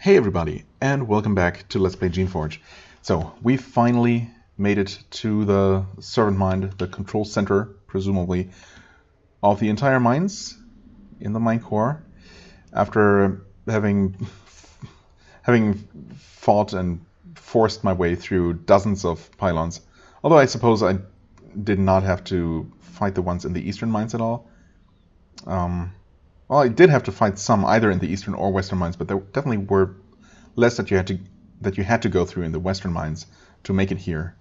Hey everybody, and welcome back to Let's Play Geneforge. So, we finally made it to the servant mind, the control center, presumably, of the entire mines in the mine core, after having fought and forced my way through dozens of pylons. Although I suppose I did not have to fight the ones in the eastern mines at all. Well, I did have to fight some either in the eastern or western mines, but there definitely were less that you had to go through in the western mines to make it here.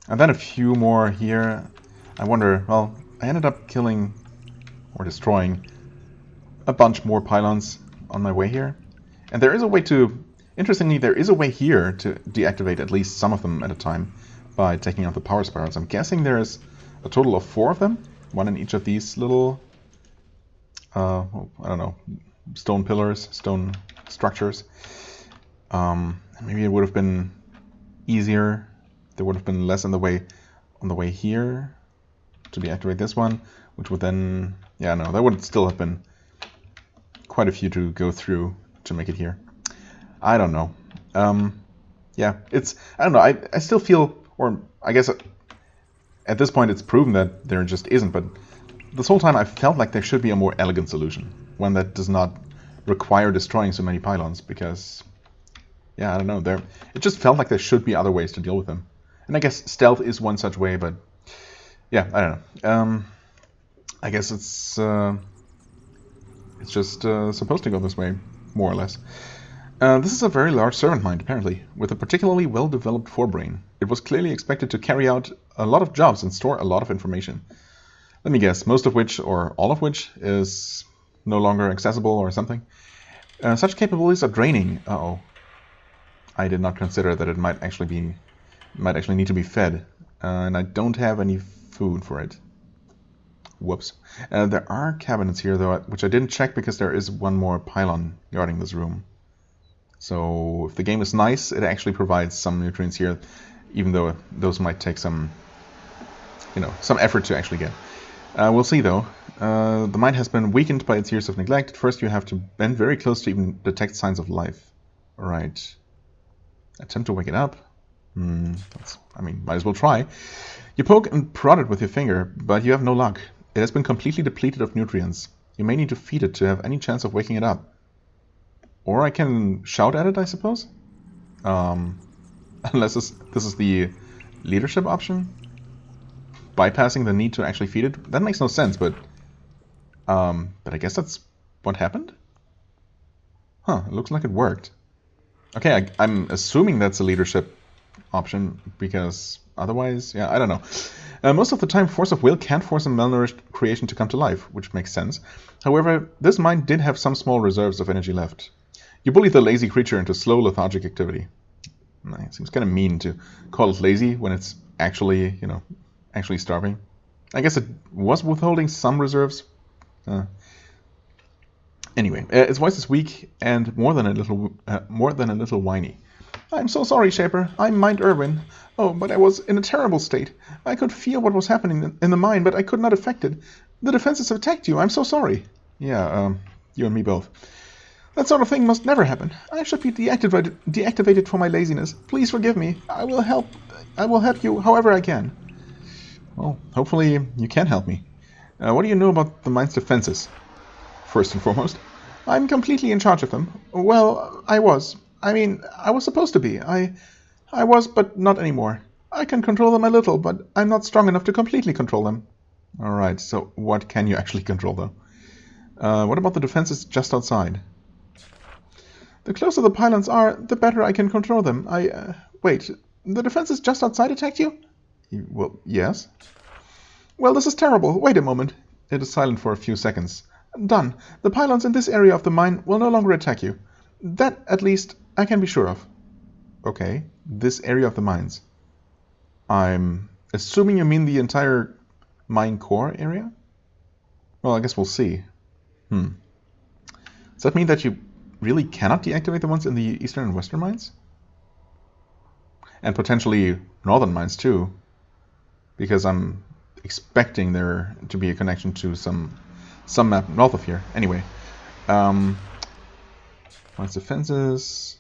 And then a few more here. I wonder, well, I ended up killing or destroying a bunch more pylons on my way here. And there is a way to, interestingly, there is a way here to deactivate at least some of them at a time by taking out the power spirals. I'm guessing there is a total of 4 of them, one in each of these little I don't know, stone pillars, stone structures. Maybe it would have been easier. There would have been less on the way here to deactivate this one, which would then, yeah, no, that would still have been quite a few to go through to make it here. I don't know. Yeah, I don't know. I still feel, or I guess at this point it's proven that there just isn't, but this whole time I felt like there should be a more elegant solution, one that does not require destroying so many pylons, because, yeah, I don't know, it just felt like there should be other ways to deal with them. And I guess stealth is one such way, but, yeah, I don't know. I guess it's just supposed to go this way, more or less. This is a very large servant mind, apparently, with a particularly well-developed forebrain. It was clearly expected to carry out a lot of jobs and store a lot of information. Let me guess, most of which, or all of which, is no longer accessible or something. Such capabilities are draining. Uh-oh. I did not consider that it might actually need to be fed. And I don't have any food for it. Whoops. There are cabinets here, though, which I didn't check because there is one more pylon guarding this room. So if the game is nice, it actually provides some nutrients here, even though those might take some effort to actually get. We'll see, though. The mind has been weakened by its years of neglect. First, you have to bend very close to even detect signs of life. Alright. Attempt to wake it up. Might as well try. You poke and prod it with your finger, but you have no luck. It has been completely depleted of nutrients. You may need to feed it to have any chance of waking it up. Or I can shout at it, I suppose? Unless this is the leadership option? Bypassing the need to actually feed it? That makes no sense, but I guess that's what happened? Huh, it looks like it worked. Okay, I'm assuming that's a leadership option, because otherwise, yeah, I don't know. Most of the time, force of will can't force a malnourished creation to come to life, which makes sense. However, this mind did have some small reserves of energy left. You bully the lazy creature into slow lethargic activity. It seems kind of mean to call it lazy when it's actually, actually starving. I guess it was withholding some reserves. Anyway, its voice is weak and more than a little whiny. I'm so sorry, Shaper. I'm Mind Irwin. Oh, but I was in a terrible state. I could feel what was happening in the mine, but I could not affect it. The defenses have attacked you. I'm so sorry. Yeah, you and me both. That sort of thing must never happen. I should be deactivated for my laziness. Please forgive me. I will help you however I can. Well, hopefully you can help me. What do you know about the mine's defenses? First and foremost, I'm completely in charge of them. Well, I was supposed to be. I was, but not anymore. I can control them a little, but I'm not strong enough to completely control them. Alright, so what can you actually control, though? What about the defenses just outside? The closer the pylons are, the better I can control them. Wait, the defenses just outside attacked you? Well, yes. Well, this is terrible. Wait a moment. It is silent for a few seconds. Done. The pylons in this area of the mine will no longer attack you. That, at least, I can be sure of. Okay, this area of the mines. I'm assuming you mean the entire mine core area? Well, I guess we'll see. Does that mean that you really cannot deactivate the ones in the eastern and western mines? And potentially northern mines, too. Because I'm expecting there to be a connection to some map north of here. Anyway, well, Mines defenses.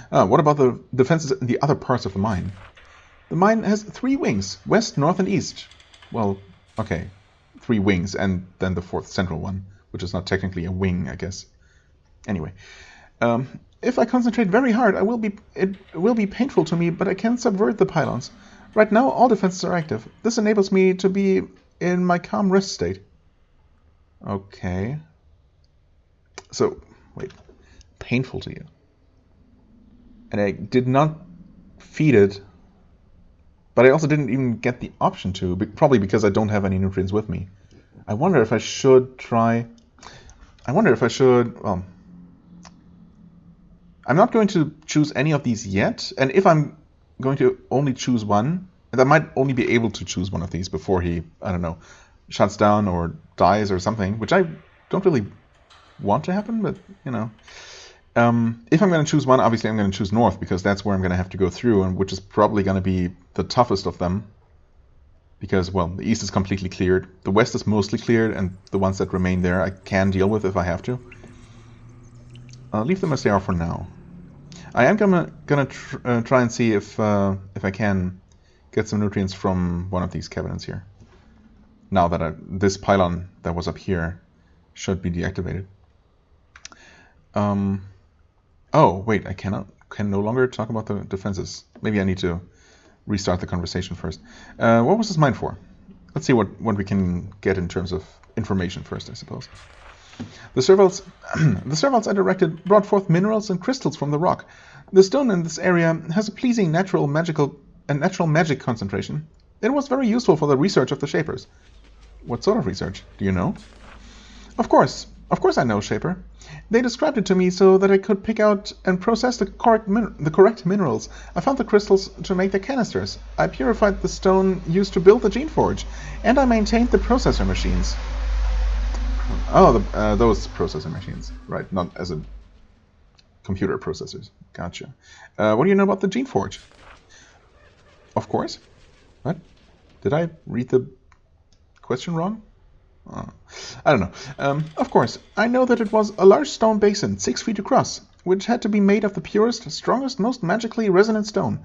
What about the defenses in the other parts of the mine? The mine has 3 wings, west, north, and east. Well, okay, 3 wings, and then the 4th central one, which is not technically a wing, I guess. Anyway, if I concentrate very hard, it will be painful to me, but I can subvert the pylons. Right now, all defenses are active. This enables me to be in my calm rest state. Okay. So, wait. Painful to you. And I did not feed it, but I also didn't even get the option to, probably because I don't have any nutrients with me. I wonder if I should try... well, I'm not going to choose any of these yet, and if I'm going to only choose one, and I might only be able to choose one of these before he, I don't know, shuts down or dies or something, which I don't really want to happen, but, you know. If I'm going to choose one, obviously I'm going to choose north, because that's where I'm going to have to go through, and which is probably going to be the toughest of them, because, well, the east is completely cleared, the west is mostly cleared, and the ones that remain there I can deal with if I have to. I'll leave them as they are for now. I am gonna try and see if I can get some nutrients from one of these cabinets here. Now that this pylon that was up here should be deactivated. Oh wait, I can no longer talk about the defenses. Maybe I need to restart the conversation first. What was this mine for? Let's see what we can get in terms of information first, I suppose. The servals I directed brought forth minerals and crystals from the rock. The stone in this area has a pleasing natural magic concentration. It was very useful for the research of the Shapers. What sort of research? Do you know? Of course I know, Shaper. They described it to me so that I could pick out and process the correct minerals. I found the crystals to make the canisters. I purified the stone used to build the Geneforge, and I maintained the processor machines. Oh, those processor machines, right? Not as a computer processors. Gotcha. What do you know about the Geneforge? Of course. What? Did I read the question wrong? Oh, I don't know. Of course, I know that it was a large stone basin, 6 feet across, which had to be made of the purest, strongest, most magically resonant stone.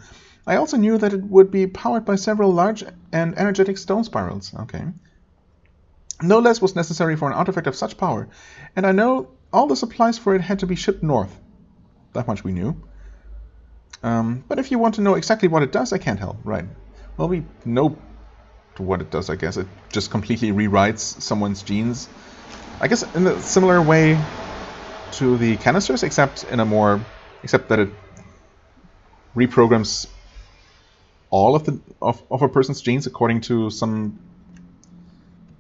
I also knew that it would be powered by several large and energetic stone spirals. Okay. No less was necessary for an artifact of such power, and I know all the supplies for it had to be shipped north. That much we knew. But if you want to know exactly what it does, I can't help. Right. Well, we know what it does, I guess. It just completely rewrites someone's genes. I guess in a similar way to the canisters, except that it reprograms all of a person's genes according to some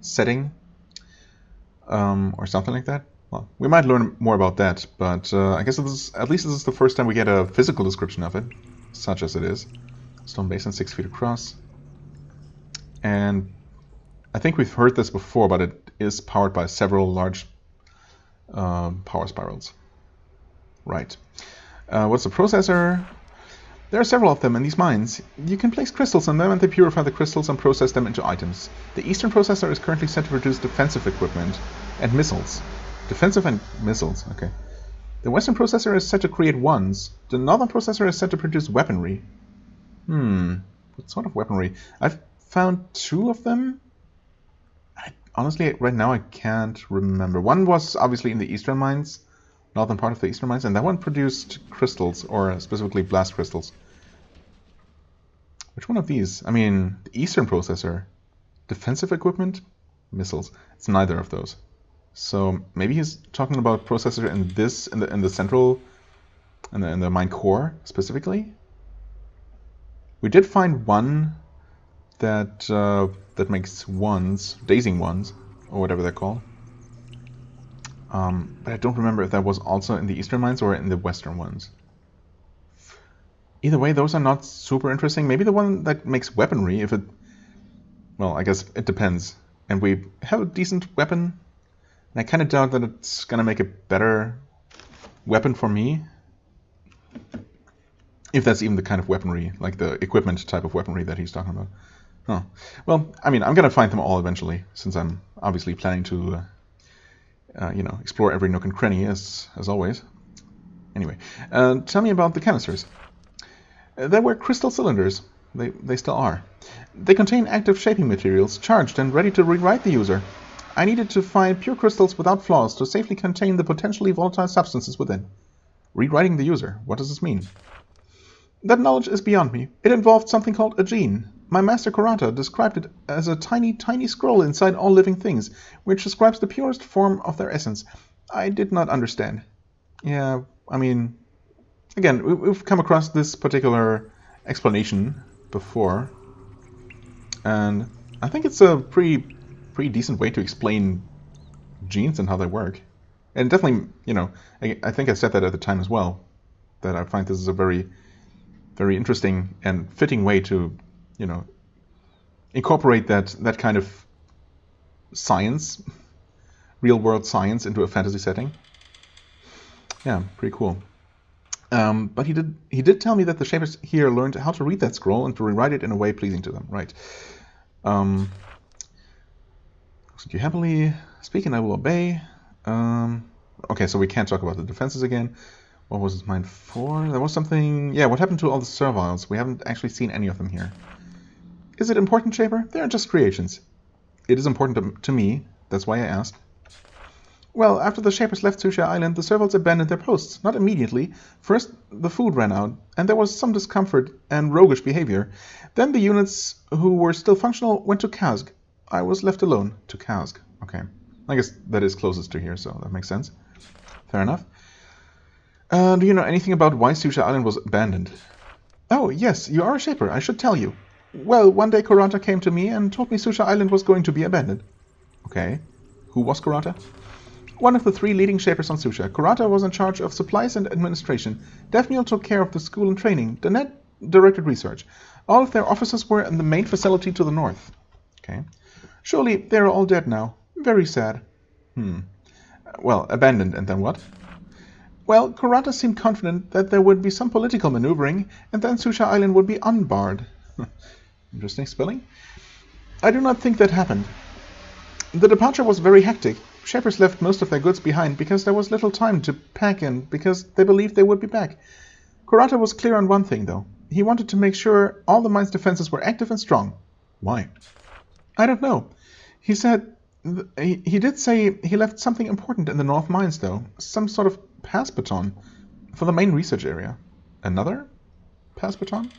setting, or something like that. Well, we might learn more about that, but I guess at least this is the first time we get a physical description of it, such as it is. Stone basin, 6 feet across. And I think we've heard this before, but it is powered by several large power spirals. Right. What's the processor? There are several of them in these mines. You can place crystals in them, and they purify the crystals and process them into items. The eastern processor is currently set to produce defensive equipment and missiles. Defensive and missiles, okay. The western processor is set to create wands. The northern processor is set to produce weaponry. What sort of weaponry? I've found 2 of them. Honestly, right now I can't remember. One was obviously in the eastern mines, northern part of the eastern mines, and that one produced crystals, or specifically blast crystals. Which one of these? I mean, the eastern processor, defensive equipment, missiles. It's neither of those. So maybe he's talking about processor in the central, in the mine core specifically. We did find one that makes wands, dazing wands, or whatever they're called. But I don't remember if that was also in the eastern mines or in the western ones. Either way, those are not super interesting. Maybe the one that makes weaponry, well, I guess it depends. And we have a decent weapon, and I kind of doubt that it's going to make a better weapon for me. If that's even the kind of weaponry, like the equipment type of weaponry that he's talking about. Oh. Well, I mean, I'm going to find them all eventually, since I'm obviously planning to, explore every nook and cranny, as always. Anyway, tell me about the canisters. They were crystal cylinders. They still are. They contain active shaping materials, charged and ready to rewrite the user. I needed to find pure crystals without flaws to safely contain the potentially volatile substances within. Rewriting the user. What does this mean? That knowledge is beyond me. It involved something called a gene. My master Kurata described it as a tiny, tiny scroll inside all living things, which describes the purest form of their essence. I did not understand. Yeah, I mean, again, we've come across this particular explanation before, and I think it's a pretty decent way to explain genes and how they work. And definitely, you know, I think I said that at the time as well, that I find this is a very, very interesting and fitting way to, you know, incorporate that kind of science, real-world science, into a fantasy setting. Yeah, pretty cool. But he did tell me that the Shapers here learned how to read that scroll and to rewrite it in a way pleasing to them. Right. You happily speak and I will obey. Okay, so we can't talk about the defenses again. What was his mind for? There was something... Yeah, what happened to all the serviles? We haven't actually seen any of them here. Is it important, Shaper? They are just creations. It is important to me. That's why I asked. Well, after the Shapers left Susha Island, the serviles abandoned their posts. Not immediately. First, the food ran out, and there was some discomfort and roguish behavior. Then the units who were still functional went to Kazg. I was left alone. To Kazg. Okay. I guess that is closest to here, so that makes sense. Fair enough. Do you know anything about why Susha Island was abandoned? Oh, yes, you are a Shaper. I should tell you. Well, one day Kurata came to me and told me Susha Island was going to be abandoned. Okay. Who was Kurata? One of the 3 leading Shapers on Susha. Kurata was in charge of supplies and administration. Daphne took care of the school and training. Danette directed research. All of their officers were in the main facility to the north. Okay. Surely they are all dead now. Very sad. Well, abandoned, and then what? Well, Kurata seemed confident that there would be some political maneuvering, and then Susha Island would be unbarred. Interesting spelling. I do not think that happened. The departure was very hectic. Shapers left most of their goods behind because there was little time to pack in, because they believed they would be back. Kurata was clear on one thing, though. He wanted to make sure all the mine's defenses were active and strong. Why? I don't know. He said... He did say he left something important in the North Mines, though. Some sort of pass baton for the main research area. Another pass baton?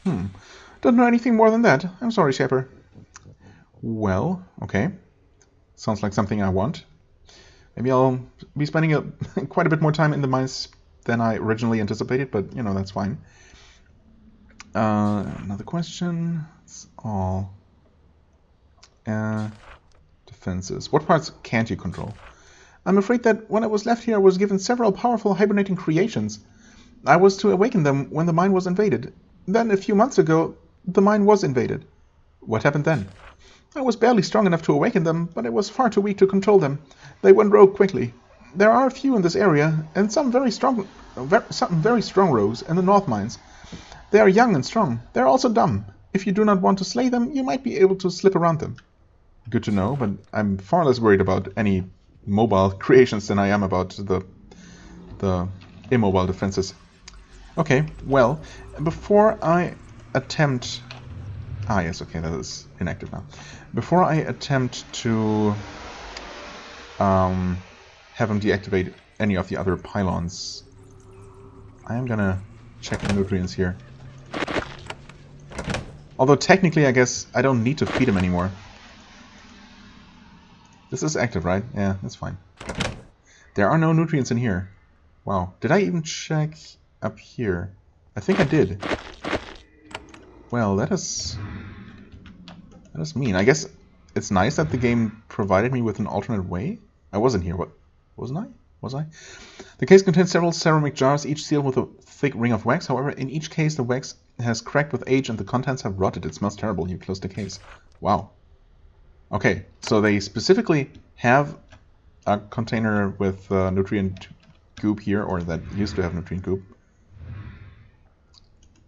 Don't know anything more than that. I'm sorry, Shaper. Well, okay. Sounds like something I want. Maybe I'll be spending quite a bit more time in the mines than I originally anticipated, but, you know, that's fine. Another question. That's all. Defenses. What parts can't you control? I'm afraid that when I was left here I was given several powerful hibernating creations. I was to awaken them when the mine was invaded. Then, a few months ago, the mine was invaded. What happened then? I was barely strong enough to awaken them, but I was far too weak to control them. They went rogue quickly. There are a few in this area, and some very strong rogues in the North Mines. They are young and strong. They are also dumb. If you do not want to slay them, you might be able to slip around them. Good to know, but I'm far less worried about any mobile creations than I am about the immobile defenses. Okay, well, before I attempt... Ah, yes, okay, that is inactive now. Before I attempt to have him deactivate any of the other pylons, I am gonna check the nutrients here. Although technically, I guess I don't need to feed him anymore. This is active, right? Yeah, that's fine. There are no nutrients in here. Wow. Did I even check up here? I think I did. Well, that is mean. I guess it's nice that the game provided me with an alternate way. I wasn't here. What? Wasn't I? Was I? The case contains several ceramic jars, each sealed with a thick ring of wax. However, in each case, the wax has cracked with age and the contents have rotted. It smells terrible. You close the case. Wow. Okay, so they specifically have a container with nutrient goop here, or that used to have nutrient goop.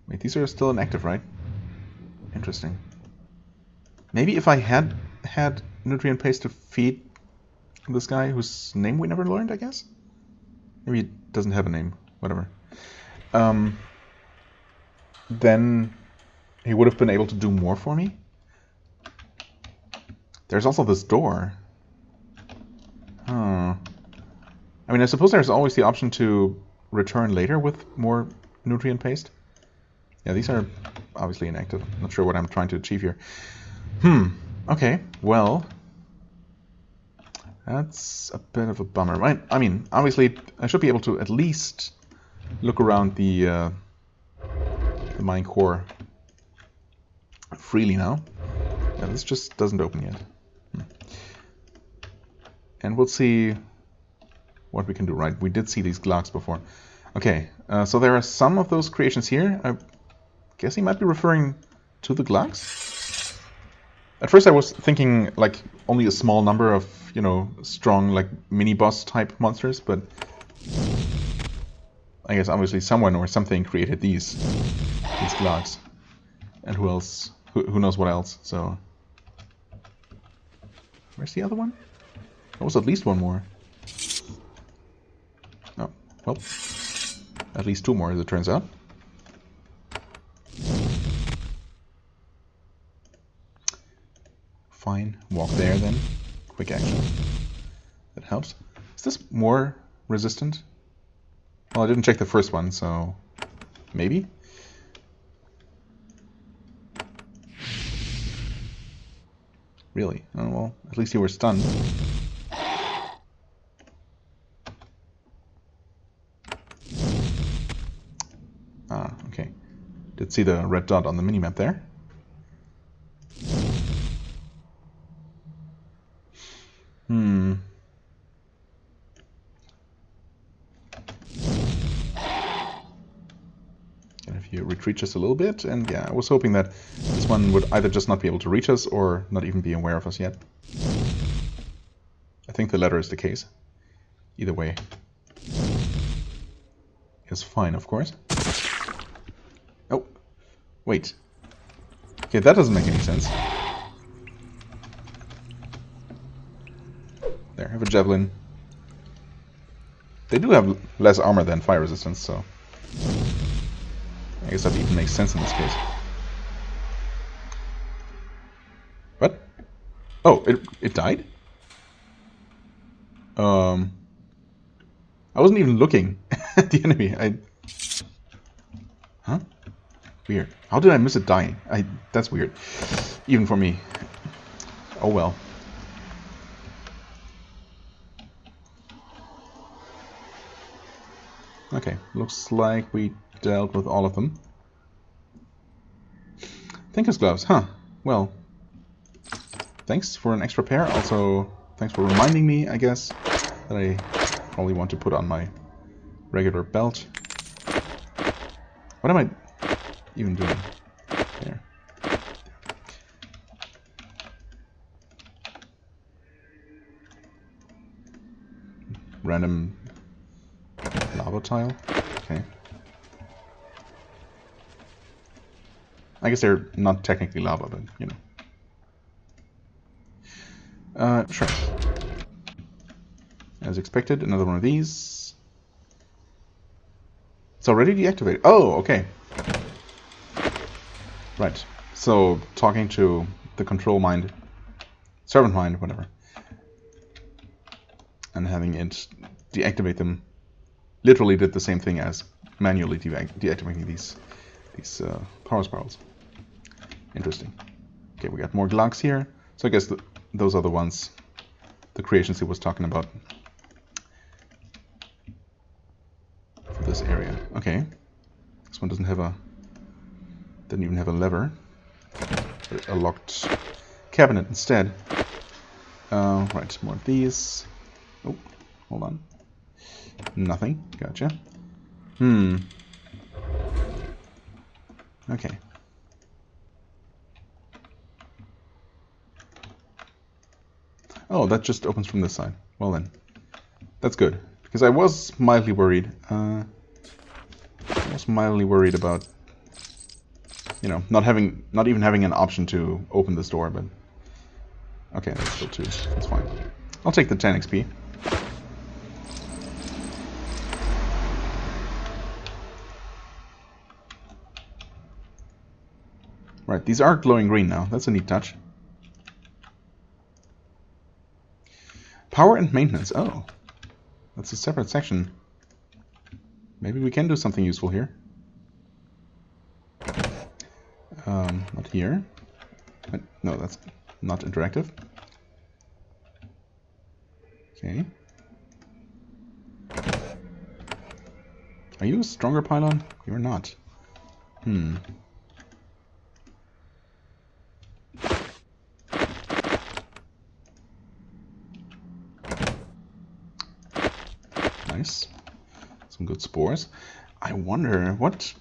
Wait, these are still inactive, right? Interesting. Maybe if I had nutrient paste to feed this guy, whose name we never learned, I guess? Maybe doesn't have a name. Whatever. Then he would have been able to do more for me. There's also this door. Huh. I mean, I suppose there's always the option to return later with more nutrient paste. Yeah, these are obviously inactive. Not sure what I'm trying to achieve here. Okay, well, that's a bit of a bummer. I mean, obviously, I should be able to at least look around the mine core freely now. Yeah, this just doesn't open yet. And we'll see what we can do. Right, we did see these glocks before. Okay, so there are some of those creations here. I guess he might be referring to the glocks. At first I was thinking like only a small number of, you know, strong like mini-boss type monsters, but I guess obviously someone or something created these glocks. And who else? Who knows what else, so... Where's the other one? There was at least one more. Oh, well. At least two more, as it turns out. Fine. Walk there, then. Quick action. That helps. Is this more resistant? Well, I didn't check the first one, so... Maybe? Really? Oh, well, at least you were stunned. Ah, okay. Did see the red dot on the minimap there. And if you retreat just a little bit, and yeah, I was hoping that this one would either just not be able to reach us or not even be aware of us yet. I think the latter is the case. Either way is fine, of course. Oh, wait. Okay, that doesn't make any sense. There, have a javelin. They do have less armor than fire resistance, so I guess that even makes sense in this case. What? Oh, it died? I wasn't even looking at the enemy. Huh? Weird. How did I miss it dying? That's weird. Even for me. Oh well. Okay, looks like we dealt with all of them. Thinker's gloves, huh? Well, thanks for an extra pair. Also, thanks for reminding me, I guess, that I probably want to put on my regular belt. What am I even doing? There. Random lava tile? Okay. I guess they're not technically lava, but, you know. Sure. As expected, another one of these. It's already deactivated. Oh, okay. Right. So, talking to the control mind, servant mind, whatever, and having it deactivate them literally did the same thing as manually deactivating these power spirals. Interesting. Okay, we got more glocks here. So I guess those are the ones, the creations he was talking about for this area. Okay. This one didn't even have a lever. A locked cabinet instead. Right, more of these. Oh, hold on. Nothing. Gotcha. Okay. Oh, that just opens from this side. Well then. That's good. Because I was mildly worried. About, you know, not even having an option to open this door, but okay, that's still 2. That's fine. I'll take the 10 XP. Right, these are glowing green now. That's a neat touch. Power and maintenance. Oh, that's a separate section. Maybe we can do something useful here. Not here. No, that's not interactive. Okay. Are you a stronger pylon? You're not. Nice. Some good spores. I wonder, what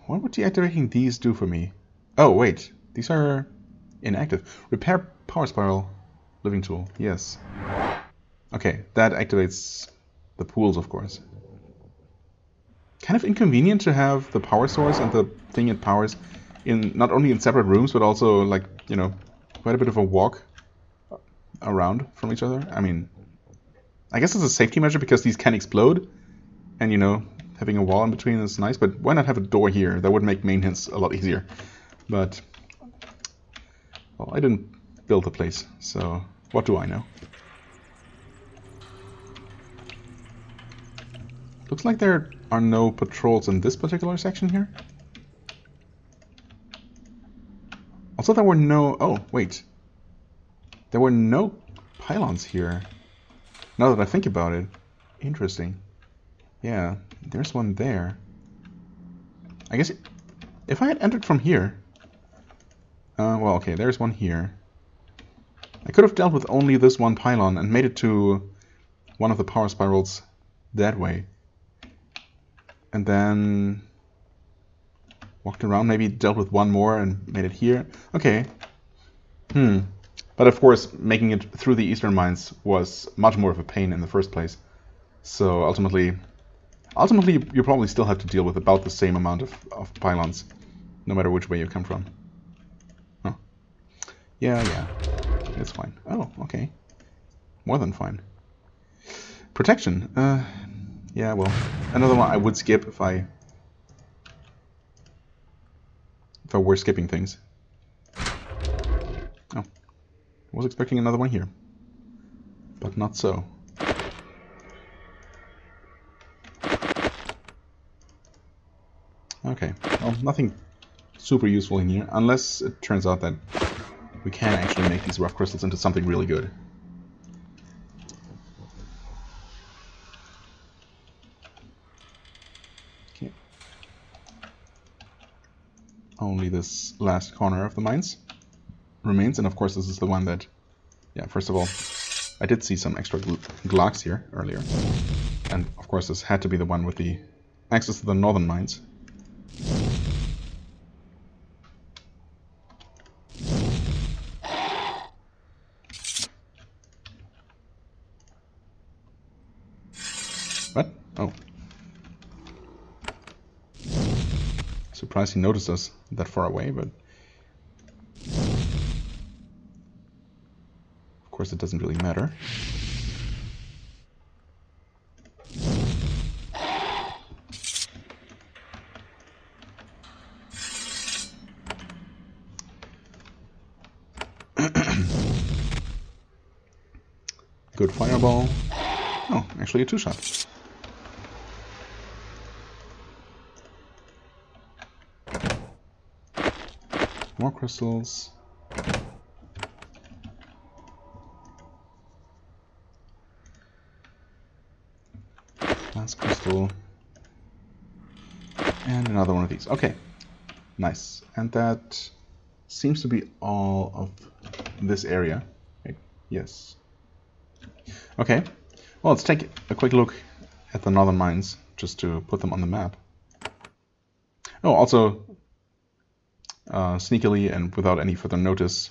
would deactivating these do for me? Oh, wait. These are inactive. Repair power spiral. Living tool. Yes. Okay, that activates the pools, of course. Kind of inconvenient to have the power source and the thing it powers in not only in separate rooms, but also, like, you know, quite a bit of a walk around from each other. I mean, I guess it's a safety measure because these can explode, and, you know, having a wall in between is nice, but why not have a door here? That would make maintenance a lot easier. But, well, I didn't build the place, so what do I know? Looks like there are no patrols in this particular section here. Also, there were no... Oh, wait. There were no pylons here. Now that I think about it. Interesting. Yeah, there's one there. I guess if I had entered from here... well, okay, there's one here. I could have dealt with only this one pylon and made it to one of the power spirals that way. And then walked around, maybe dealt with one more and made it here. Okay. But of course, making it through the eastern mines was much more of a pain in the first place. So ultimately you probably still have to deal with about the same amount of pylons, no matter which way you come from. Oh. Yeah. It's fine. Oh, okay. More than fine. Protection. Yeah, well, another one I would skip if I were skipping things. Oh, I was expecting another one here, but not so. Okay, well, nothing super useful in here, unless it turns out that we can actually make these rough crystals into something really good. Only this last corner of the mines remains, and of course this is the one that, yeah, first of all, I did see some extra glocks here earlier, and of course this had to be the one with the access to the northern mines. What? Oh. Surprised he noticed us that far away, but of course it doesn't really matter. Good fireball. Oh, actually a two-shot. More crystals. Last crystal. And another one of these. Okay. Nice. And that seems to be all of this area. Right? Yes. Okay. Well, let's take a quick look at the northern mines, just to put them on the map. Oh, also, sneakily and without any further notice,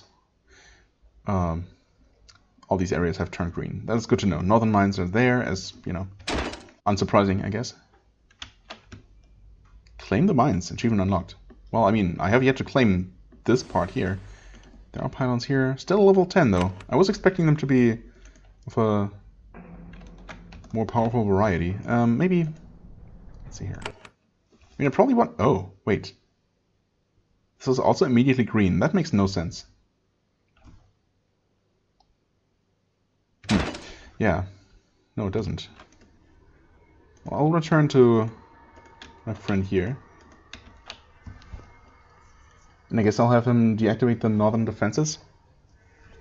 all these areas have turned green. That is good to know. Northern mines are there, as, you know, unsurprising, I guess. Claim the mines. Achievement unlocked. Well, I mean, I have yet to claim this part here. There are pylons here. Still level 10, though. I was expecting them to be of a more powerful variety. Maybe... Let's see here. I mean, I probably want... Oh, wait. This is also immediately green. That makes no sense. Yeah. No, it doesn't. Well, I'll return to my friend here. And I guess I'll have him deactivate the northern defenses.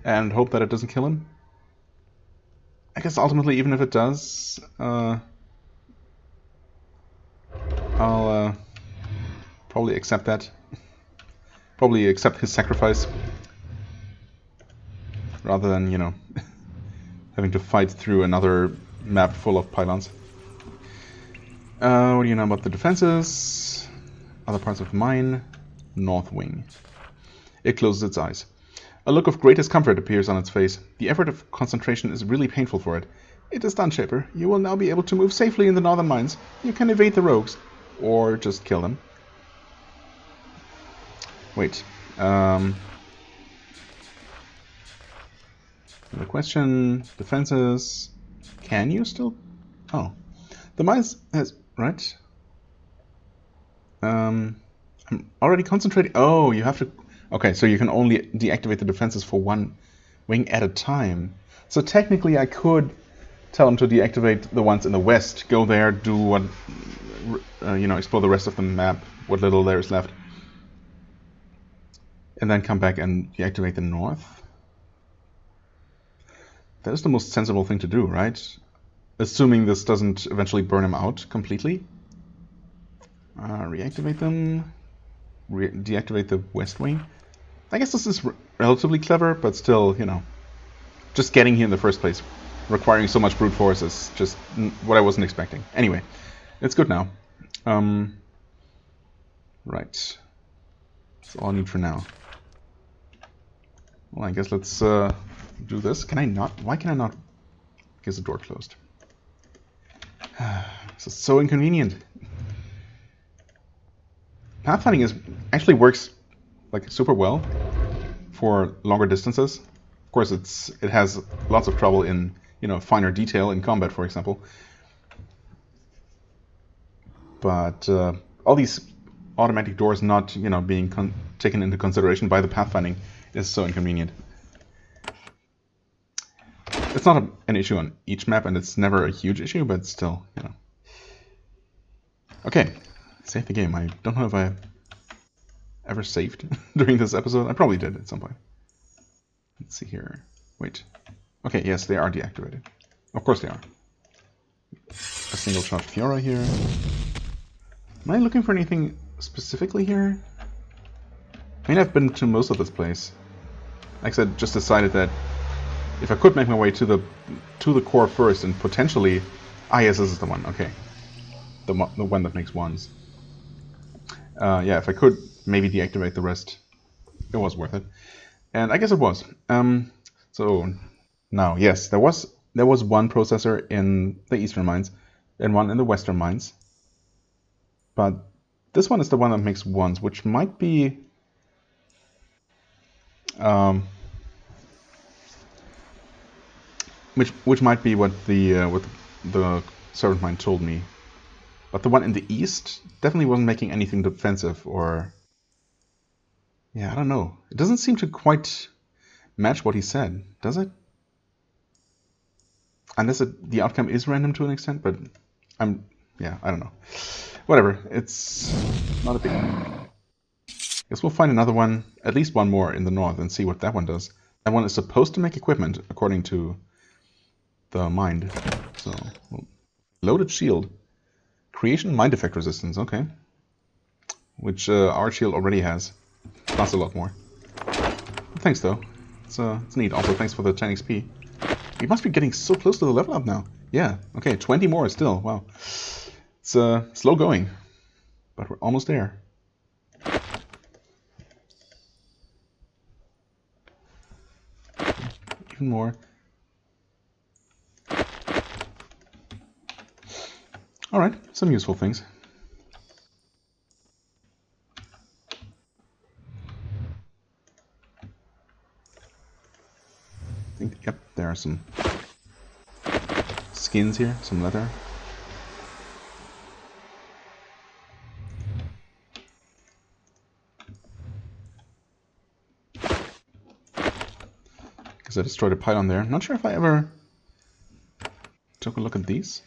And hope that it doesn't kill him. I guess ultimately, even if it does, I'll probably accept that. Probably accept his sacrifice. Rather than, you know, having to fight through another map full of pylons. What do you know about the defenses? Other parts of the mine. North wing. It closes its eyes. A look of greatest comfort appears on its face. The effort of concentration is really painful for it. It is done, Shaper. You will now be able to move safely in the northern mines. You can evade the rogues. Or just kill them. Wait. The question... Defenses... Can you still... Oh. The mines has... Right. I'm already concentrating... Oh, you have to... Okay, so you can only deactivate the defenses for one wing at a time. So technically I could tell him to deactivate the ones in the west, go there, do what, you know, explore the rest of the map, what little there is left. And then come back and deactivate the north. That is the most sensible thing to do, right? Assuming this doesn't eventually burn him out completely. Reactivate them. Deactivate the west wing. I guess this is relatively clever, but still, you know, just getting here in the first place, requiring so much brute force is just what I wasn't expecting. Anyway, it's good now. Right. That's all I need for now. Well, I guess let's do this. Can I not? Why can I not? Because the door closed. This is so inconvenient. Pathfinding actually works like super well for longer distances. Of course, it has lots of trouble in, you know, finer detail in combat, for example. But all these automatic doors not, you know, being taken into consideration by the pathfinding is so inconvenient. It's not an issue on each map, and it's never a huge issue, but still, you know. Okay, save the game. I don't know if I ever saved during this episode. I probably did at some point. Let's see here. Wait. Okay, yes, they are deactivated. Of course they are. A single shot Fiora here. Am I looking for anything specifically here? I mean, I've been to most of this place. Like I said, just decided that if I could make my way to the core first and potentially... Ah, yes, this is the one. Okay. The one that makes ones. Yeah, if I could maybe deactivate the rest, it was worth it. And I guess it was. So now, yes, there was one processor in the eastern mines and one in the western mines. But this one is the one that makes ones, which might be which might be what the servant mine told me. But the one in the east definitely wasn't making anything defensive, or... Yeah, I don't know. It doesn't seem to quite match what he said, does it? Unless the outcome is random to an extent, but yeah, I don't know. Whatever, it's not a big deal. Guess we'll find another one, at least one more in the north, and see what that one does. That one is supposed to make equipment, according to the mind. So, loaded shield. Creation mind effect resistance, okay. Which our shield already has. Plus a lot more. Thanks though. It's neat. Also, thanks for the 10 XP. We must be getting so close to the level up now. Yeah, okay, 20 more still. Wow. It's slow going. But we're almost there. Even more. Alright, some useful things. I think, yep, there are some skins here, some leather. Because I destroyed a pylon there. Not sure if I ever took a look at these.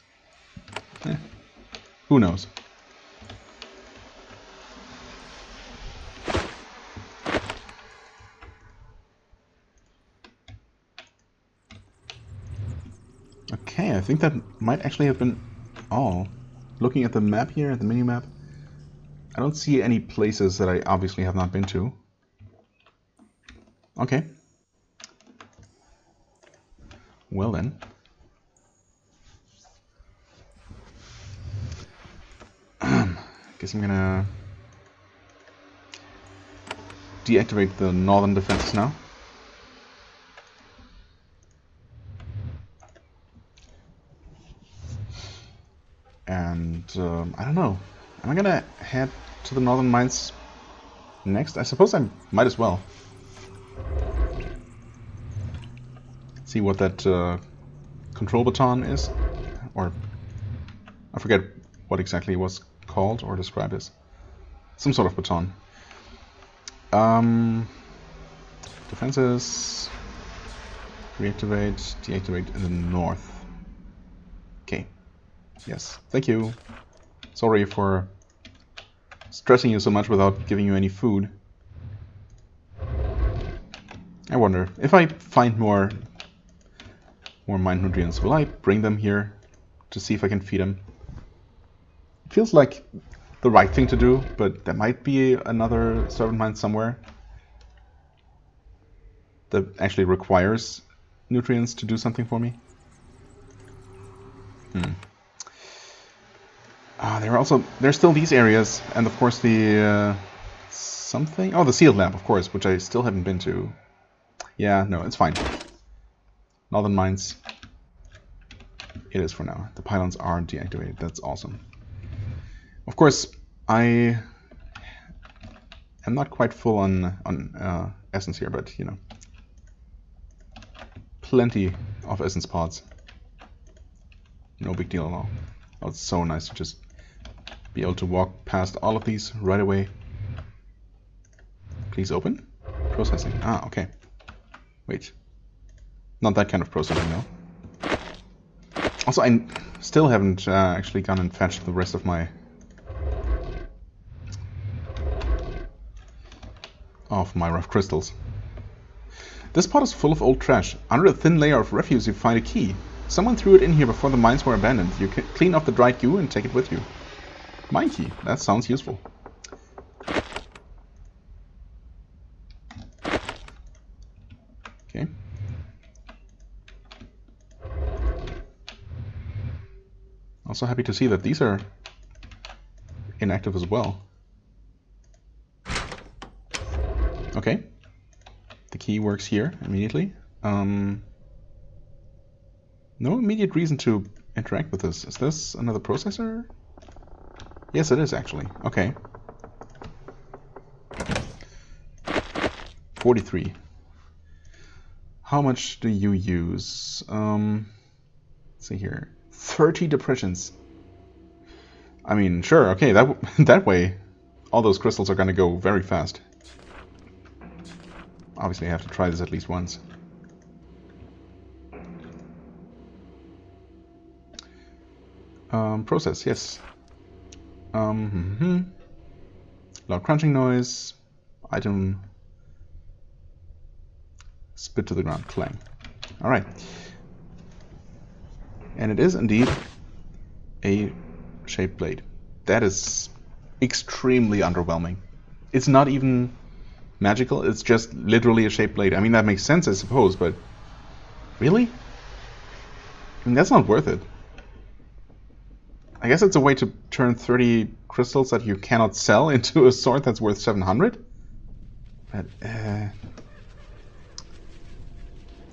Who knows? Okay, I think that might actually have been all. Looking at the map here, at the mini-map, I don't see any places that I obviously have not been to. Okay. Well then. Guess I'm gonna deactivate the northern defenses now. And I don't know. Am I gonna head to the northern mines next? I suppose I might as well. See what that control baton is, or I forget what exactly it was called or described as. Some sort of baton. Defenses. Reactivate, deactivate in the north. Okay. Yes. Thank you. Sorry for stressing you so much without giving you any food. I wonder if I find more mind nutrients, will I bring them here to see if I can feed them? It feels like the right thing to do, but there might be another servant mine somewhere that actually requires nutrients to do something for me. There's still these areas, and of course the the sealed lab, of course, which I still haven't been to. Yeah, no, it's fine. Northern mines. It is for now. The pylons aren't deactivated. That's awesome. Of course, I am not quite full on essence here, but you know, plenty of essence pods. No big deal at all. Oh, it's so nice to just be able to walk past all of these right away. Please open. Processing. Ah, okay. Wait. Not that kind of processing, though. Also, I still haven't actually gone and fetched the rest of my rough crystals. This pot is full of old trash. Under a thin layer of refuse you find a key. Someone threw it in here before the mines were abandoned. You can clean off the dried goo and take it with you. Mine key. That sounds useful. Okay. Also happy to see that these are inactive as well. Okay. The key works here immediately. No immediate reason to interact with this. Is this another processor? Yes, it is actually. Okay. 43. How much do you use? Let's see here. 30 depressions. I mean, sure, okay, that way all those crystals are gonna go very fast. Obviously I have to try this at least once. Process, yes. Loud crunching noise. Item. Spit to the ground. Clang. Alright. And it is indeed a shaped blade. That is extremely underwhelming. It's not even magical, it's just literally a shaped blade. I mean, that makes sense, I suppose, but really? I mean, that's not worth it. I guess it's a way to turn 30 crystals that you cannot sell into a sword that's worth 700? But,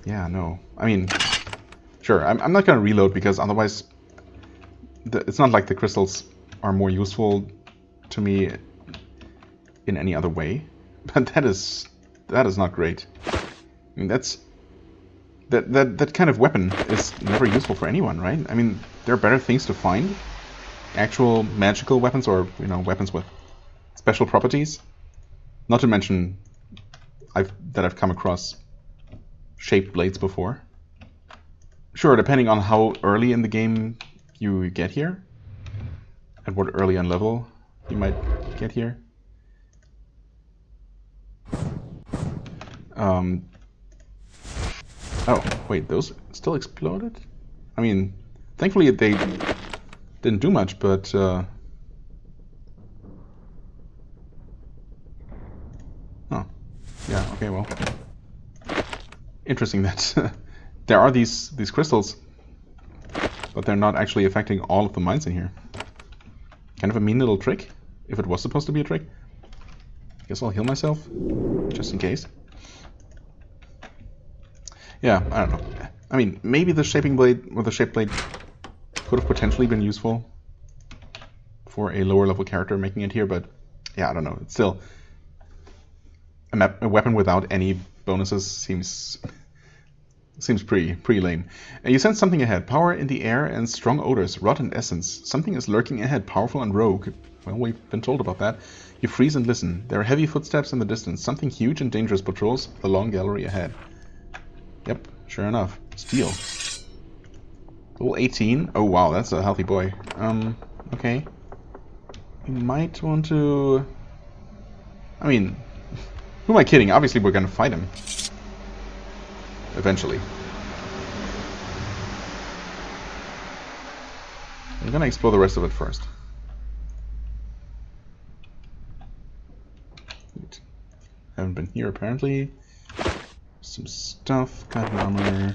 yeah, no. I mean, sure, I'm not gonna reload because otherwise it's not like the crystals are more useful to me in any other way. But that is not great. I mean, that kind of weapon is never useful for anyone, right? I mean, there are better things to find. Actual magical weapons, or you know, weapons with special properties. Not to mention, I've come across shaped blades before. Sure, depending on how early in the game you get here, at what early on level you might get here. Oh, wait, those still exploded? I mean, thankfully they didn't do much, but... Oh, yeah, okay, well... Interesting that there are these crystals, but they're not actually affecting all of the mines in here. Kind of a mean little trick, if it was supposed to be a trick. Guess I'll heal myself, just in case. Yeah, I don't know. I mean, maybe the shaping blade, or the shaped blade, could have potentially been useful for a lower level character making it here, but yeah, I don't know. It's still a weapon without any bonuses seems pretty lame. You sense something ahead. Power in the air and strong odors, rot and essence. Something is lurking ahead, powerful and rogue. Well, we've been told about that. You freeze and listen. There are heavy footsteps in the distance. Something huge and dangerous patrols the long gallery ahead. Yep, sure enough. Steel. Level 18. Oh wow, that's a healthy boy. Okay. We might want to... I mean, who am I kidding? Obviously we're gonna fight him. Eventually. I'm gonna explore the rest of it first. Haven't been here apparently. Some stuff, cotton armor.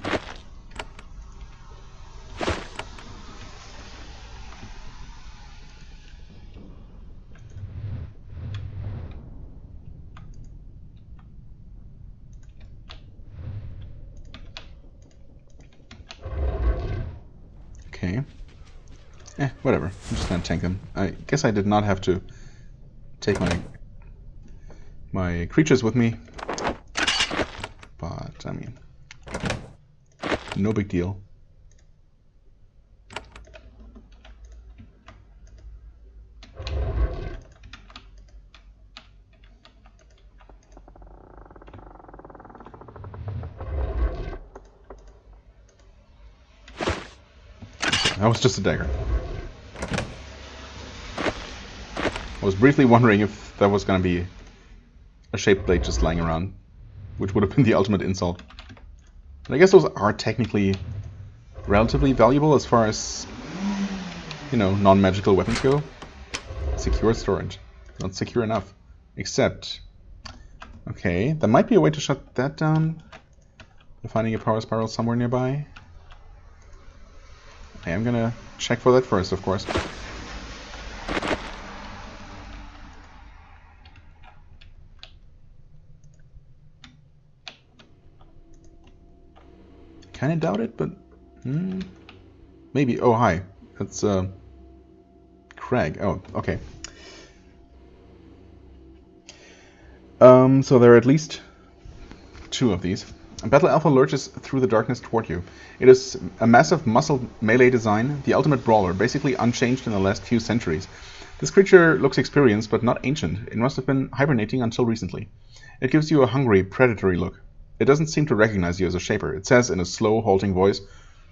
Okay. Whatever. I'm just gonna tank them. I guess I did not have to take my creatures with me. But, I mean, no big deal. That was just a dagger. I was briefly wondering if there was going to be a shaped blade just lying around, which would have been the ultimate insult. But I guess those are technically relatively valuable as far as, you know, non-magical weapons go. Secure storage. Not secure enough. Except... Okay, there might be a way to shut that down. By finding a power spiral somewhere nearby. I am gonna check for that first, of course. Kinda doubt it, but... maybe. Oh, hi. That's, Craig. Oh, okay. So there are at least 2 of these. Battle Alpha lurches through the darkness toward you. It is a massive muscle melee design, the ultimate brawler, basically unchanged in the last few centuries. This creature looks experienced, but not ancient. It must have been hibernating until recently. It gives you a hungry, predatory look. It doesn't seem to recognize you as a shaper. It says in a slow, halting voice,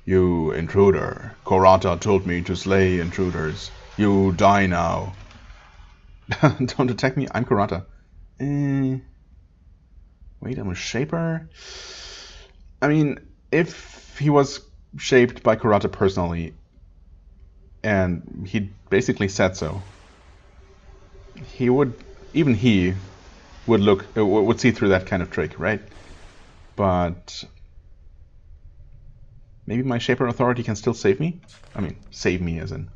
"You intruder. Kurata told me to slay intruders. You die now." Don't attack me, I'm Kurata. Wait, I'm a shaper? I mean, if he was shaped by Kurata personally, and he basically said so, he would, even he would would see through that kind of trick, right? But maybe my shaper authority can still save me? I mean, save me as in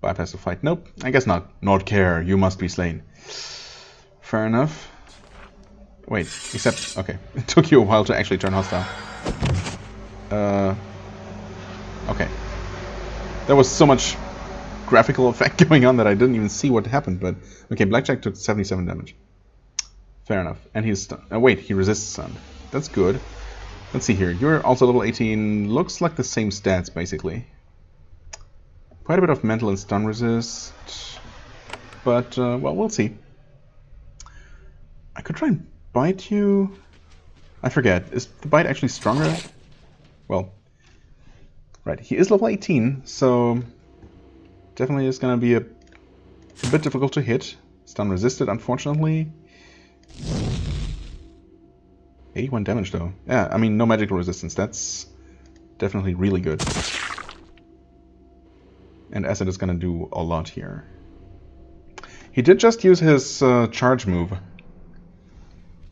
bypass the fight. Nope, I guess not. Not care, you must be slain. Fair enough. Wait, except, okay, it took you a while to actually turn hostile. Okay. There was so much graphical effect going on that I didn't even see what happened, but... Okay, Blackjack took 77 damage. Fair enough. And he's stunned. Wait, he resists stun. That's good. Let's see here. You're also level 18. Looks like the same stats, basically. Quite a bit of mental and stun resist. But, well, we'll see. I could try and bite you. I forget. Is the bite actually stronger? Well, right. He is level 18, so definitely is going to be a bit difficult to hit. Stun resisted, unfortunately. 81 damage, though. Yeah, I mean, no magical resistance. That's definitely really good. And Acid is going to do a lot here. He did just use his charge move.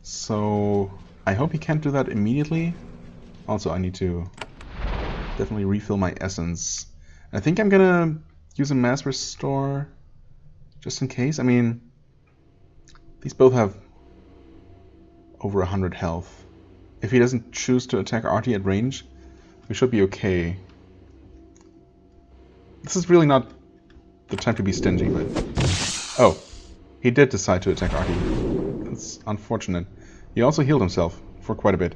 So I hope he can't do that immediately. Also, I need to definitely refill my essence. I think I'm going to use a mass restore just in case. I mean, these both have over 100 health. If he doesn't choose to attack Artie at range, we should be okay. This is really not the time to be stingy, but... Oh, he did decide to attack Artie. That's unfortunate. He also healed himself for quite a bit.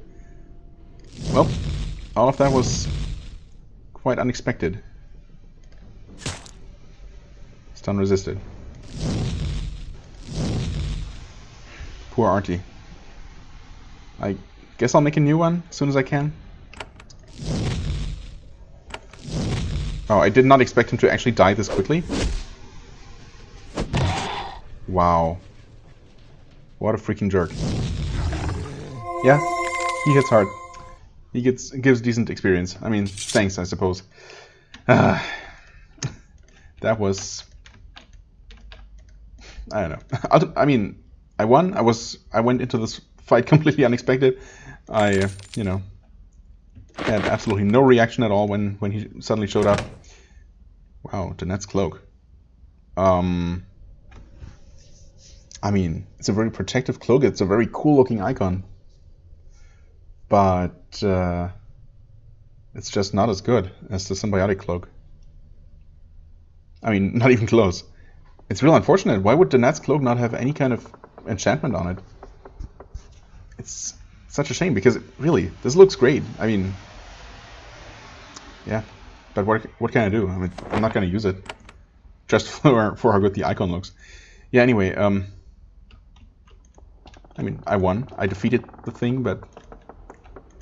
Well, all of that was quite unexpected. Stun resisted. Poor Artie. I guess I'll make a new one as soon as I can. Oh, I did not expect him to actually die this quickly. Wow. What a freaking jerk. Yeah, he hits hard. He gives decent experience. I mean, thanks, I suppose. That was... I don't know. I mean, I won. I went into this fight completely unexpected. I, you know, had absolutely no reaction at all when he suddenly showed up. Wow, Danette's cloak. I mean, it's a very protective cloak. It's a very cool looking icon. But it's just not as good as the symbiotic cloak. I mean, not even close. It's real unfortunate. Why would Danette's cloak not have any kind of enchantment on it? It's such a shame because really, this looks great. I mean, yeah. But what can I do? I mean, I'm not going to use it just for how good the icon looks. Yeah. Anyway, I mean, I won. I defeated the thing, but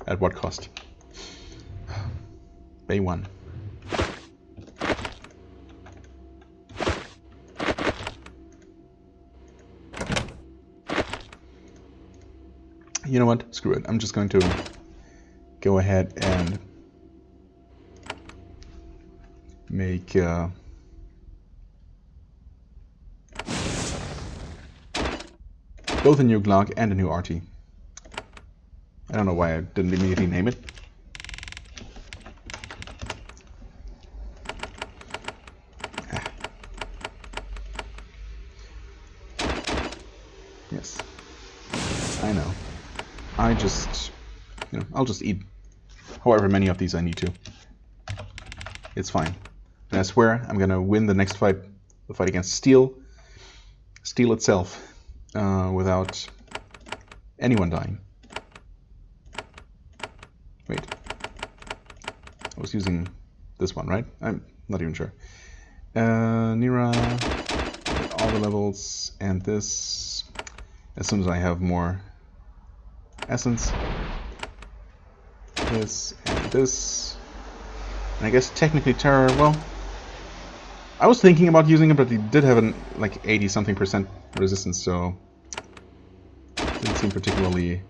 at what cost? They won. You know what? Screw it. I'm just going to go ahead and make both a new Glog and a new Artie. I don't know why I didn't immediately name it. Yes, I know. I just, you know, I'll just eat however many of these I need to. It's fine. And I swear I'm gonna win the next fight, the fight against Steel itself, without anyone dying. Wait, I was using this one, right? I'm not even sure. Nira, get all the levels, and this, as soon as I have more essence. This and this. And I guess technically Terror, well, I was thinking about using it, but it did have an like 80-something% resistance, so didn't seem particularly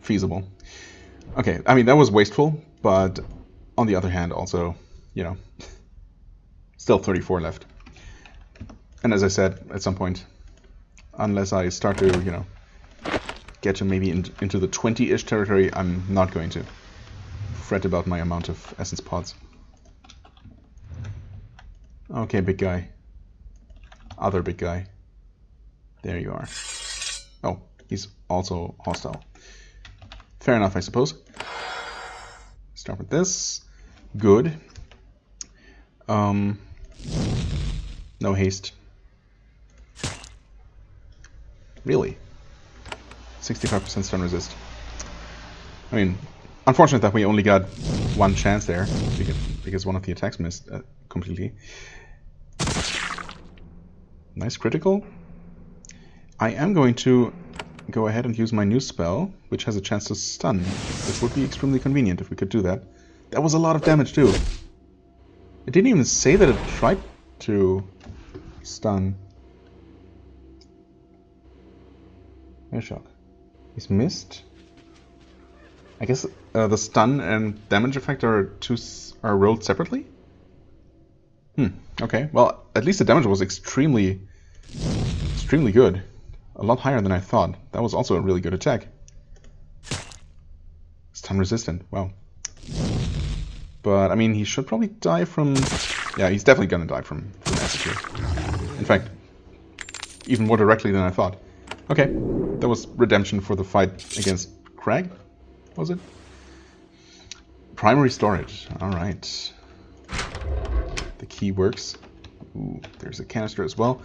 feasible. Okay, I mean, that was wasteful, but on the other hand, also, you know, still 34 left. And as I said, at some point, unless I start to, you know, get to maybe into the 20-ish territory, I'm not going to fret about my amount of essence pods. Okay, big guy. Other big guy. There you are. Oh, he's also hostile. Fair enough, I suppose. Start with this. Good. No haste. Really? 65% stun resist. I mean, unfortunate that we only got one chance there, because one of the attacks missed completely. Nice critical. I am going to go ahead and use my new spell, which has a chance to stun. This would be extremely convenient if we could do that. That was a lot of damage too. It didn't even say that it tried to stun. Air shock. He's missed. I guess the stun and damage effect are rolled separately? Okay. Well, at least the damage was extremely good. A lot higher than I thought. That was also a really good attack. Stun resistant. Wow. But, I mean, he should probably die from... Yeah, he's definitely gonna die from acid here. In fact, even more directly than I thought. Okay. That was redemption for the fight against Crag, was it? Primary storage. Alright. The key works. Ooh, there's a canister as well.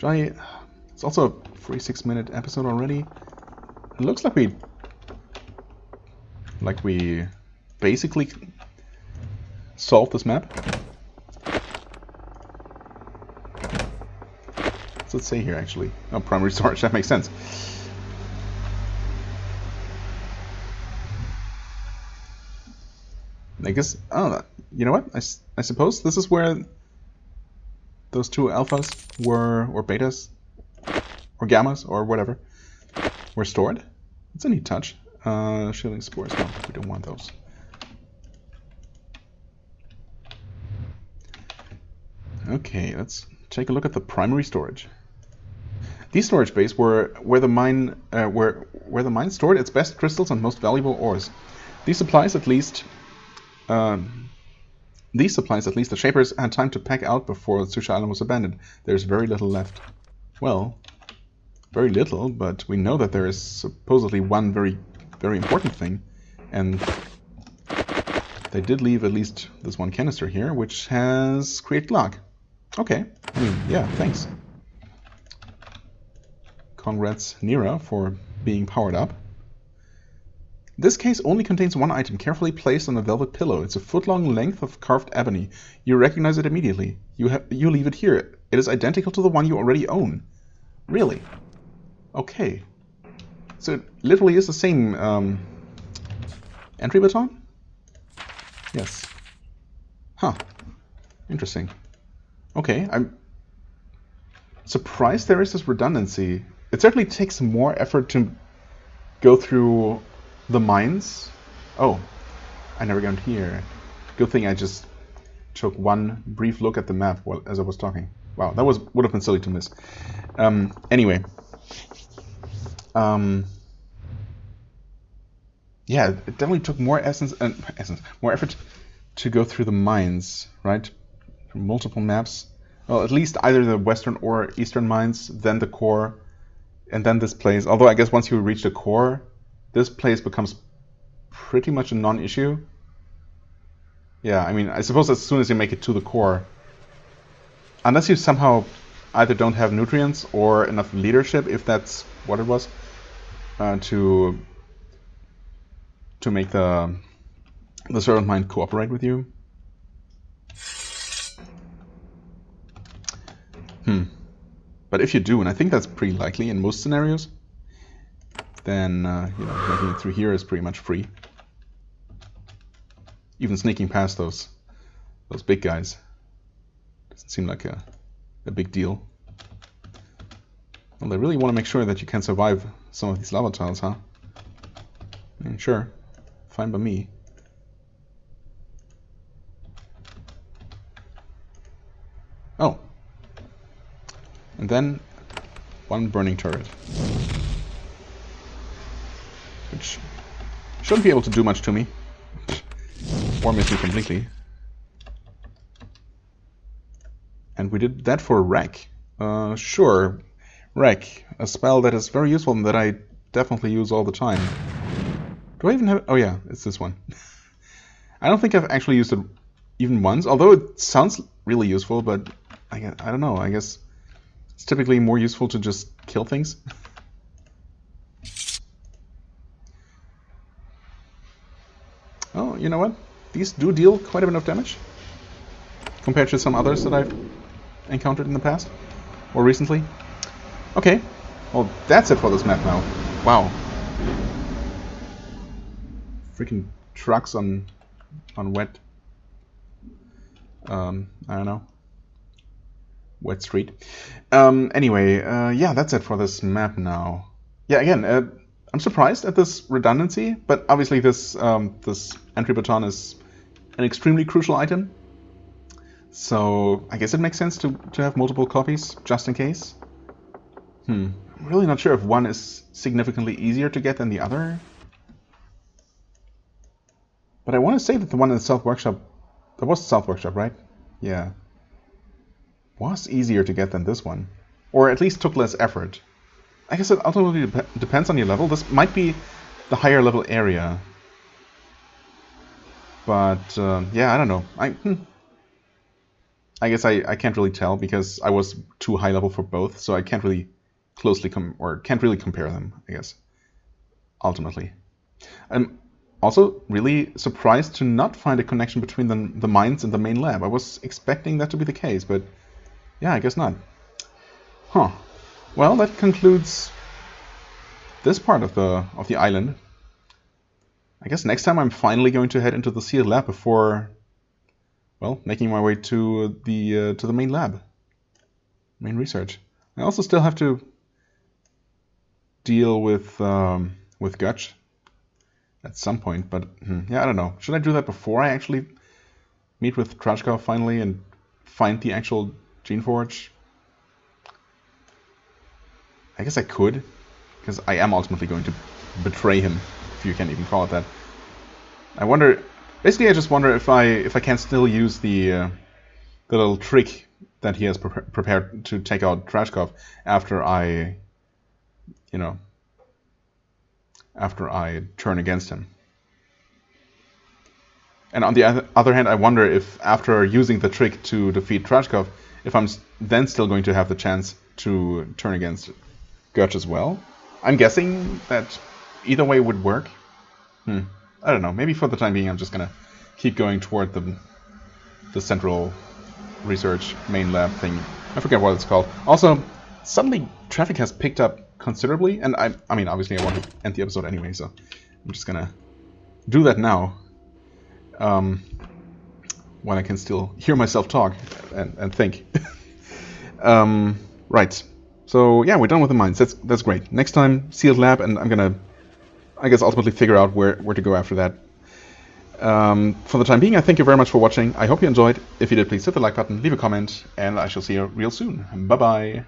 It's also a 46-minute episode already. It looks like we basically solved this map. What's it say here actually? Oh, primary storage, that makes sense. I guess, oh, you know what? I suppose this is where those two alphas were, or betas, or gammas, or whatever, were stored. It's a neat touch. Shielding spores, no, we don't want those. Okay, let's take a look at the primary storage. These storage bays were where the mine stored its best crystals and most valuable ores. These supplies at least the Shapers had time to pack out before Susha Island was abandoned. There's very little left. Well, very little, but we know that there is supposedly one very, very important thing, and they did leave at least this one canister here, which has create lock. Okay, I mean, yeah, thanks. Congrats, Nira, for being powered up. This case only contains one item, carefully placed on a velvet pillow. It's a foot-long length of carved ebony. You recognize it immediately. You leave it here. It is identical to the one you already own. Really? Okay. So it literally is the same entry baton? Yes. Huh. Interesting. Okay, I'm surprised there is this redundancy. It certainly takes more effort to go through the mines. Oh, I never got here. Good thing I just took one brief look at the map as I was talking. Wow, that would have been silly to miss. Anyway. Yeah, it definitely took more more effort to go through the mines, right? Multiple maps. Well, at least either the western or eastern mines, then the core, and then this place. Although I guess once you reach the core, this place becomes pretty much a non-issue. Yeah, I mean, I suppose as soon as you make it to the core, unless you somehow either don't have nutrients or enough leadership, if that's what it was, to make the servant mine cooperate with you. But if you do, and I think that's pretty likely in most scenarios, then making it through here is pretty much free. Even sneaking past those big guys doesn't seem like a big deal. Well, they really want to make sure that you can survive some of these lava tiles, huh? Sure, fine by me. Oh. And then one burning turret, which shouldn't be able to do much to me, or miss me completely. And we did that for Wreck. Sure, Wreck, a spell that is very useful and that I definitely use all the time. Do I even have... Oh yeah, it's this one. I don't think I've actually used it even once, although it sounds really useful, but I don't know, I guess it's typically more useful to just kill things. Oh, you know what? These do deal quite a bit of damage compared to some others that I've encountered in the past. more recently. Okay, well that's it for this map now. Wow. Freaking trucks on wet, I don't know, wet street. Anyway, yeah, that's it for this map now. Yeah, again, I'm surprised at this redundancy, but obviously this this entry baton is an extremely crucial item. So I guess it makes sense to have multiple copies, just in case. I'm really not sure if one is significantly easier to get than the other. But I want to say that the one in the South Workshop, that was the South Workshop, right? Yeah. Was easier to get than this one. Or at least took less effort. I guess it ultimately depends on your level. This might be the higher level area. But, yeah, I don't know. I guess I can't really tell because I was too high level for both, so I can't really can't really compare them, I guess, ultimately. I'm also really surprised to not find a connection between the mines and the main lab. I was expecting that to be the case, but yeah, I guess not. Huh. Well, that concludes this part of the island. I guess next time I'm finally going to head into the sealed lab before, well, making my way to the main lab, main research. I also still have to deal with Gutch at some point, but yeah, I don't know. Should I do that before I actually meet with Trashkov finally and find the actual Geneforge? I guess I could, because I am ultimately going to betray him, if you can even call it that. I wonder. Basically, I just wonder if I can still use the little trick that he has prepared to take out Trashkov after I turn against him. And on the other hand, I wonder if after using the trick to defeat Trashkov, if I'm then still going to have the chance to turn against Gurch as well. I'm guessing that either way would work. I don't know. Maybe for the time being, I'm just gonna keep going toward the central research main lab thing. I forget what it's called. Also, suddenly traffic has picked up considerably, and I mean, obviously I want to end the episode anyway, so I'm just gonna do that now. When I can still hear myself talk and think. Right. So yeah, we're done with the mines. That's great. Next time, sealed lab, and I'm gonna, I guess, ultimately figure out where to go after that. For the time being, I thank you very much for watching. I hope you enjoyed. If you did, please hit the like button, leave a comment, and I shall see you real soon. Bye bye.